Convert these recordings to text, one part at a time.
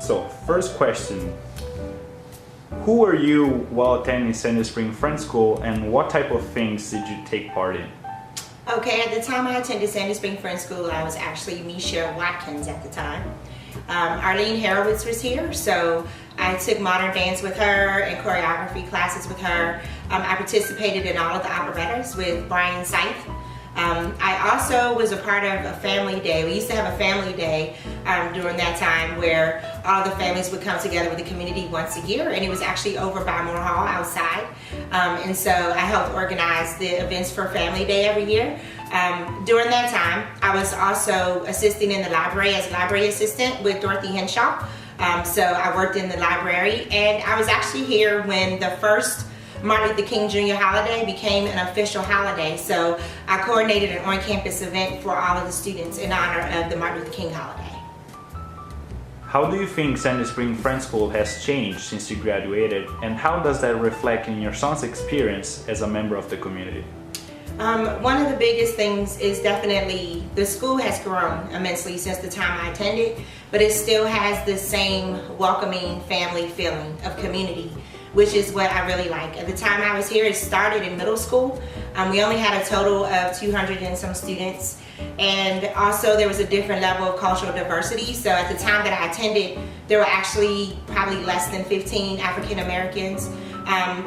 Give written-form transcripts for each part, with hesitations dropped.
So, first question. Who were you while attending Sandy Spring Friends School, and what type of things did you take part in? Okay, at the time I attended Sandy Spring Friends School, I was actually Micha Watkins at the time. Arlene Harowitz was here, so I took modern dance with her and choreography classes with her. I participated in all of the operettas with Brian Seith. I also was a part of a family day. We used to have a family day during that time where all the families would come together with the community once a year, and it was actually over by Moore Hall outside. And so I helped organize the events for Family Day every year. During that time, I was also assisting in the library as a library assistant with Dorothy Henshaw. So I worked in the library, and I was actually here when the first Martin Luther King Jr. holiday became an official holiday. So I coordinated an on-campus event for all of the students in honor of the Martin Luther King holiday. How do you think Sandy Spring Friends School has changed since you graduated, and how does that reflect in your son's experience as a member of the community? One of the biggest things is definitely the school has grown immensely since the time I attended, but it still has the same welcoming family feeling of community, which is what I really like. At the time I was here, it started in middle school. We only had a total of 200 and some students, and also there was a different level of cultural diversity. So at the time that I attended, there were actually probably less than 15 African Americans,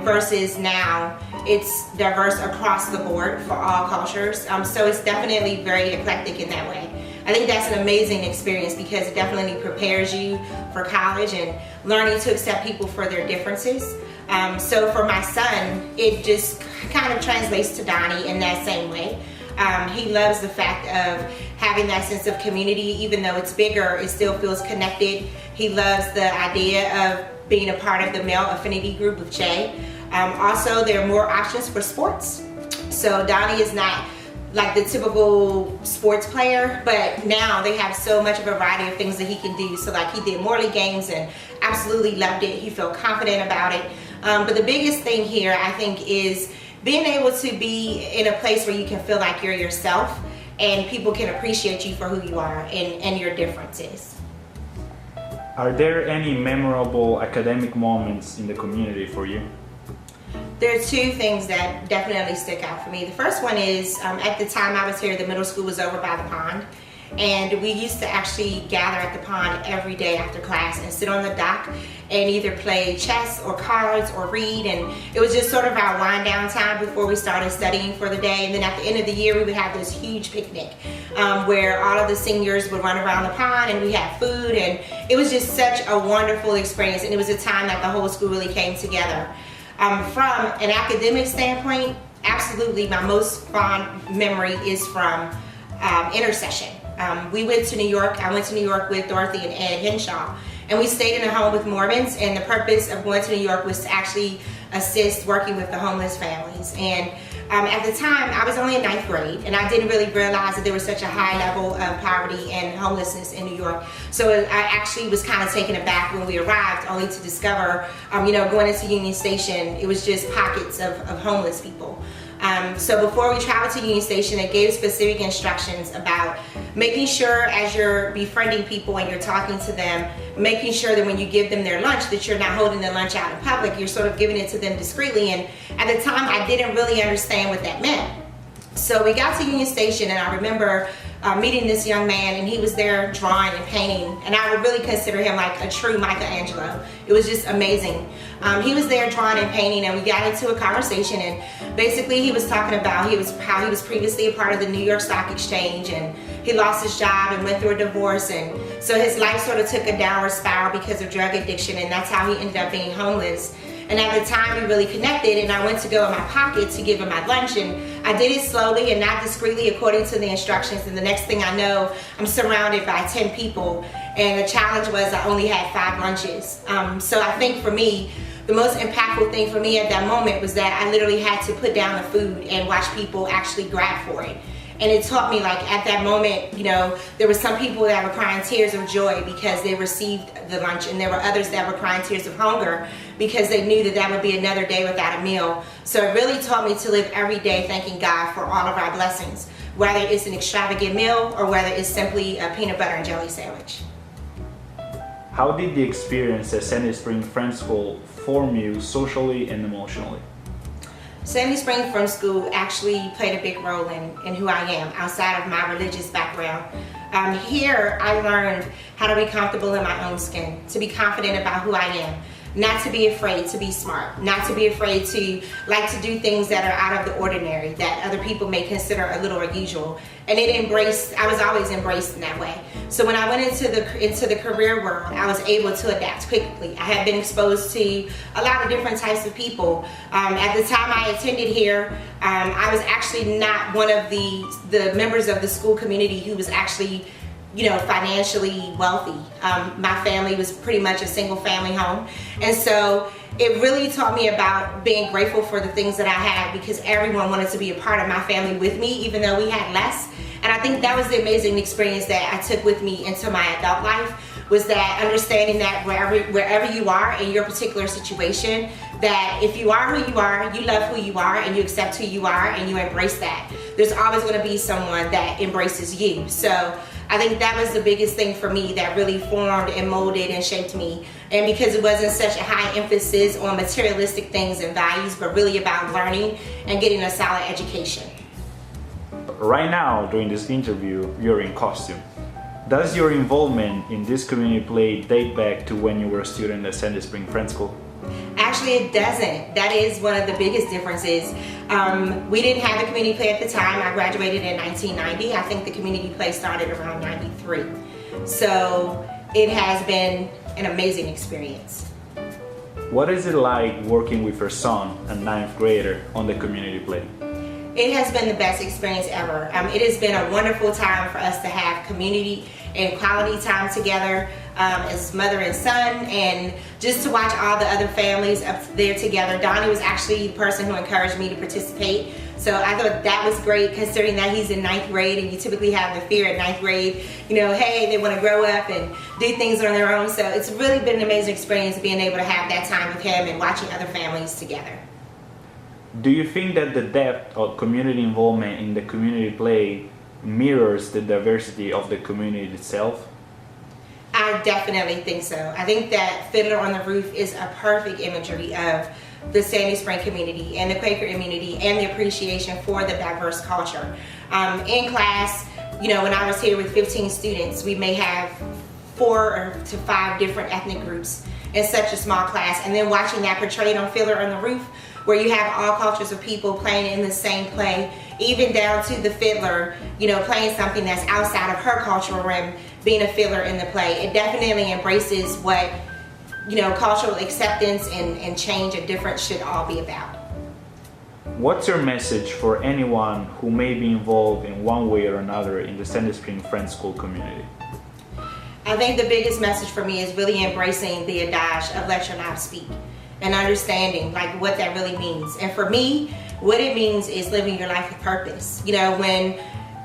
versus now it's diverse across the board for all cultures. So it's definitely very eclectic in that way. I think that's an amazing experience because it definitely prepares you for college and learning to accept people for their differences. So for my son, it just kind of translates to Donnie in that same way. He loves the fact of having that sense of community. Even though it's bigger, it still feels connected. He loves the idea of being a part of the male affinity group of Jay. Also, there are more options for sports. So Donnie is not like the typical sports player, but now they have so much of a variety of things that he can do. So like he did Morley games and absolutely loved it. He felt confident about it. But the biggest thing here, I think, is being able to be in a place where you can feel like you're yourself and people can appreciate you for who you are and your differences. Are there any memorable academic moments in the community for you? There are two things that definitely stick out for me. The first one is, at the time I was here, the middle school was over by the pond. And we used to actually gather at the pond every day after class and sit on the dock and either play chess or cards or read. And it was just sort of our wind down time before we started studying for the day. And then at the end of the year, we would have this huge picnic where all of the seniors would run around the pond and we had food. And it was just such a wonderful experience. And it was a time that the whole school really came together. From an academic standpoint, absolutely my most fond memory is from intercession. We went to New York. I went to New York with Dorothy and Ed Henshaw, and we stayed in a home with Mormons, and the purpose of going to New York was to actually assist working with the homeless families. And at the time, I was only in 9th grade, and I didn't really realize that there was such a high level of poverty and homelessness in New York. So I actually was kind of taken aback when we arrived, only to discover, going into Union Station, it was just pockets of homeless people. So before we traveled to Union Station, it gave specific instructions about making sure as you're befriending people and you're talking to them, making sure that when you give them their lunch that you're not holding the lunch out in public, you're sort of giving it to them discreetly. And at the time I didn't really understand what that meant. So we got to Union Station and I remember meeting this young man, and he was there drawing and painting, and I would really consider him like a true Michelangelo. It was just amazing. He was there drawing and painting, and we got into a conversation, and basically he was talking about how he was previously a part of the New York Stock Exchange, and he lost his job and went through a divorce, and so his life sort of took a downward spiral because of drug addiction, and that's how he ended up being homeless. And at the time we really connected, and I went to go in my pocket to give him my lunch, and I did it slowly and not discreetly according to the instructions, and the next thing I know, I'm surrounded by 10 people, and the challenge was I only had 5 lunches. So I think for me, the most impactful thing for me at that moment was that I literally had to put down the food and watch people actually grab for it. And it taught me, like, at that moment, there were some people that were crying tears of joy because they received the lunch, and there were others that were crying tears of hunger because they knew that that would be another day without a meal. So it really taught me to live every day thanking God for all of our blessings, whether it's an extravagant meal or whether it's simply a peanut butter and jelly sandwich. How did the experience at Sandy Spring Friends School form you socially and emotionally? Sandy Spring Friends School actually played a big role in who I am outside of my religious background. Here I learned how to be comfortable in my own skin, to be confident about who I am, not to be afraid to be smart, not to be afraid to like to do things that are out of the ordinary, that other people may consider a little unusual. And I was always embraced in that way. So when I went into the career world, I was able to adapt quickly. I had been exposed to a lot of different types of people. At the time I attended here, I was actually not one of the members of the school community who was actually financially wealthy. My family was pretty much a single family home. And so it really taught me about being grateful for the things that I had, because everyone wanted to be a part of my family with me, even though we had less. And I think that was the amazing experience that I took with me into my adult life, was that understanding that wherever you are in your particular situation, that if you are who you are, you love who you are, and you accept who you are, and you embrace that, there's always going to be someone that embraces you. So I think that was the biggest thing for me that really formed and molded and shaped me. And because it wasn't such a high emphasis on materialistic things and values, but really about learning and getting a solid education. Right now, during this interview, you're in costume. Does your involvement in this community play date back to when you were a student at Sandy Spring Friends School? Actually, it doesn't. That is one of the biggest differences. We didn't have a community play at the time. I graduated in 1990. I think the community play started around 93. So it has been an amazing experience. What is it like working with your son, a 9th grader, on the community play? It has been the best experience ever. It has been a wonderful time for us to have community and quality time together as mother and son, and just to watch all the other families up there together. Donnie was actually the person who encouraged me to participate. So I thought that was great, considering that he's in 9th grade, and you typically have the fear at 9th grade, hey, they want to grow up and do things on their own. So it's really been an amazing experience being able to have that time with him and watching other families together. Do you think that the depth of community involvement in the community play mirrors the diversity of the community itself? I definitely think so. I think that Fiddler on the Roof is a perfect imagery of the Sandy Spring community and the Quaker community and the appreciation for the diverse culture. In class, when I was here with 15 students, we may have 4 to 5 different ethnic groups in such a small class, and then watching that portrayed on Fiddler on the Roof, where you have all cultures of people playing in the same play, even down to the fiddler, playing something that's outside of her cultural realm, being a fiddler in the play. It definitely embraces what, cultural acceptance and change and difference should all be about. What's your message for anyone who may be involved in one way or another in the Sandy Spring Friends School community? I think the biggest message for me is really embracing the adage of let your mouth speak, and understanding what that really means. And for me, what it means is living your life with purpose.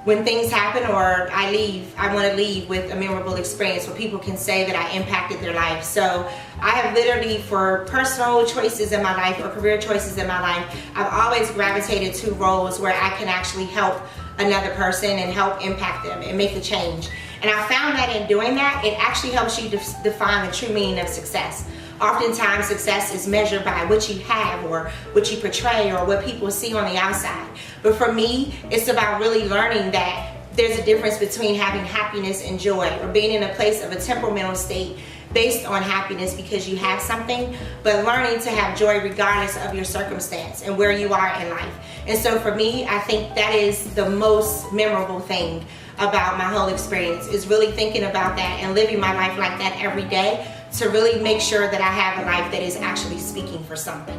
When things happen or I leave, I want to leave with a memorable experience where people can say that I impacted their life. So I have literally, for personal choices in my life or career choices in my life, I've always gravitated to roles where I can actually help another person and help impact them and make a change. And I found that in doing that, it actually helps you define the true meaning of success. Oftentimes success is measured by what you have or what you portray or what people see on the outside. But for me, it's about really learning that there's a difference between having happiness and joy, or being in a place of a temperamental state based on happiness because you have something, but learning to have joy regardless of your circumstance and where you are in life. And so for me, I think that is the most memorable thing about my whole experience, is really thinking about that and living my life like that every day, to really make sure that I have a life that is actually speaking for something.